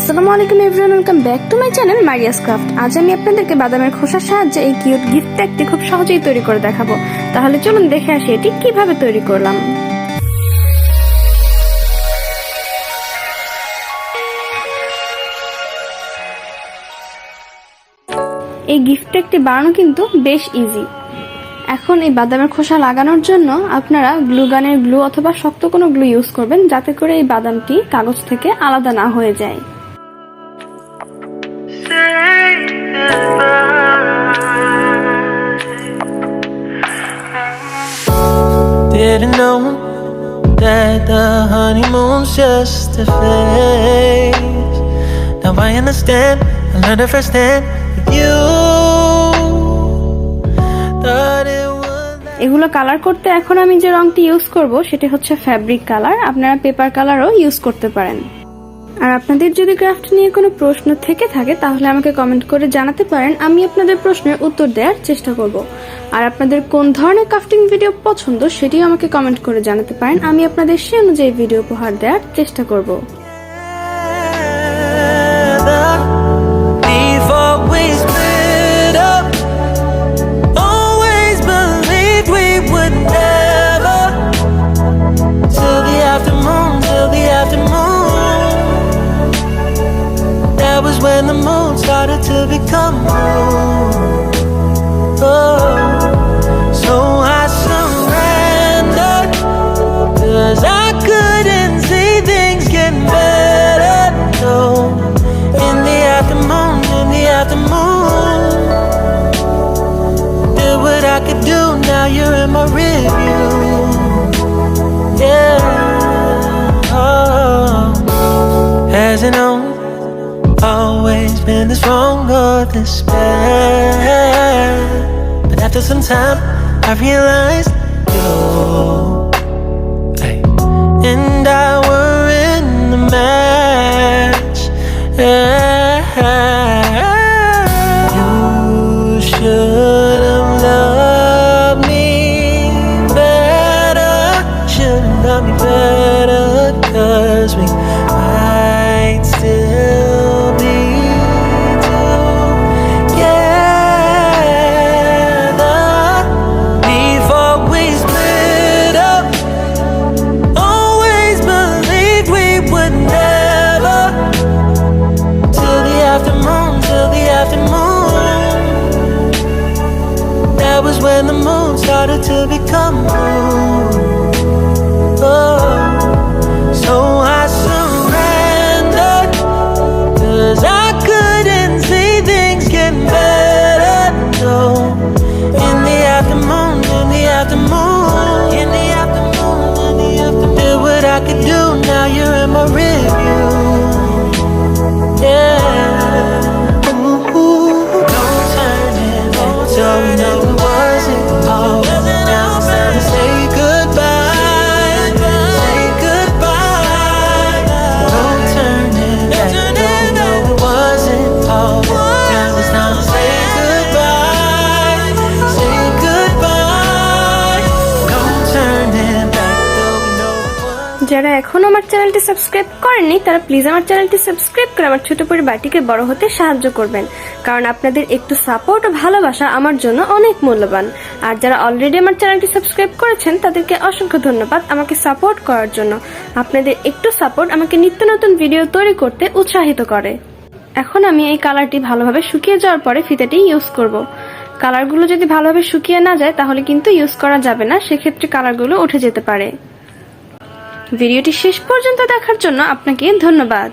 আসসালামুআলাইকুম everyone, welcome back to my channel Maria's craft. আজ আমি আপনাদেরকে বাদামের খোসার সাহায্যে এই কিউট গিফট প্যাকটি খুব সহজেই তৈরি করে দেখাবো। তাহলে চলুন দেখে আসি এটি কিভাবে তৈরি করলাম। এই গিফট প্যাকটি বানানো কিন্তু বেশ ইজি। এখন এই বাদামের খোসা লাগানোর জন্য আপনারা গ্লু গানের গ্লু অথবা শক্ত কোনো গ্লু ইউজ করবেন, যাতে করে এই বাদামটি কাগজ থেকে আলাদা না হয়ে যায়। Didn't know that the honeymoon's just a phase. Now I understand, I learned it firsthand with you. Thought it was. এগুলো কালার করতে এখন আমি যে রংটি ইউজ করব সেটি হচ্ছে ফ্যাব্রিক কালার। আপনারা পেপার কালারও ইউজ করতে পারেন। আর আপনাদের যদি ক্রাফট নিয়ে কোনো প্রশ্ন থেকে থাকে তাহলে আমাকে কমেন্ট করে জানাতে পারেন, আমি আপনাদের প্রশ্নের উত্তর দেওয়ার চেষ্টা করব। আর আপনাদের কোন ধরনের ক্রাফটিং ভিডিও পছন্দ সেটিও আমাকে কমেন্ট করে জানাতে পারেন, আমি আপনাদের সেই অনুযায়ী ভিডিও উপহার দেওয়ার চেষ্টা করব। Before we split up, always believed we would never. Till the afternoon, till the afternoon. That was when the moon started to become moon. Oh, so I surrendered, 'cause I couldn't see things getting better. No, in the afternoon, did what I could do, now you're in my review. Yeah, oh. Hasn't always been this wrong or this bad, but after some time I realized you and I were in the match. You should have loved me better, should have loved me better, 'cause we might still be together. Before we split up, always believed we would never. Till the afternoon, that was when the moon started to become moon. Oh, so I surrendered, 'cause I couldn't see things getting better. No, in the afternoon, did what I could do, now you're in my review. Yeah, ooh, no turning back, so no, it wasn't all. Now it's time to say goodbye, say goodbye. No turning back, no, it wasn't all. Now it's time to say goodbye, say goodbye. No turning back, though we know it was. যারা এখনো আমার চ্যানেলটি subscribe করেননি তারা please আমার চ্যানেলটি subscribe করে আমার ছোট পরিবারটিকে বড় হতে সাহায্য করবেন, কারণ আপনাদের একটু সাপোর্ট ও ভালোবাসা আমার জন্য অনেক মূল্যবান। আর যারা অলরেডি আমার চ্যানেলটি সাবস্ক্রাইব করেছেন তাদেরকে অসংখ্য ধন্যবাদ আমাকে সাপোর্ট করার জন্য। আপনাদের একটু সাপোর্ট আমাকে নিত্য নতুন ভিডিও তৈরি করতে উৎসাহিত করে। এখন আমি এই কালারটি ভালোভাবে শুকিয়ে যাওয়ার পরে ফিতাটি ইউজ করব। কালারগুলো যদি ভালোভাবে শুকিয়ে না যায় তাহলে কিন্তু ইউজ করা যাবে না, সেক্ষেত্রে কালারগুলো উঠে যেতে পারে। ভিডিওটি শেষ পর্যন্ত দেখার জন্য আপনাকে ধন্যবাদ।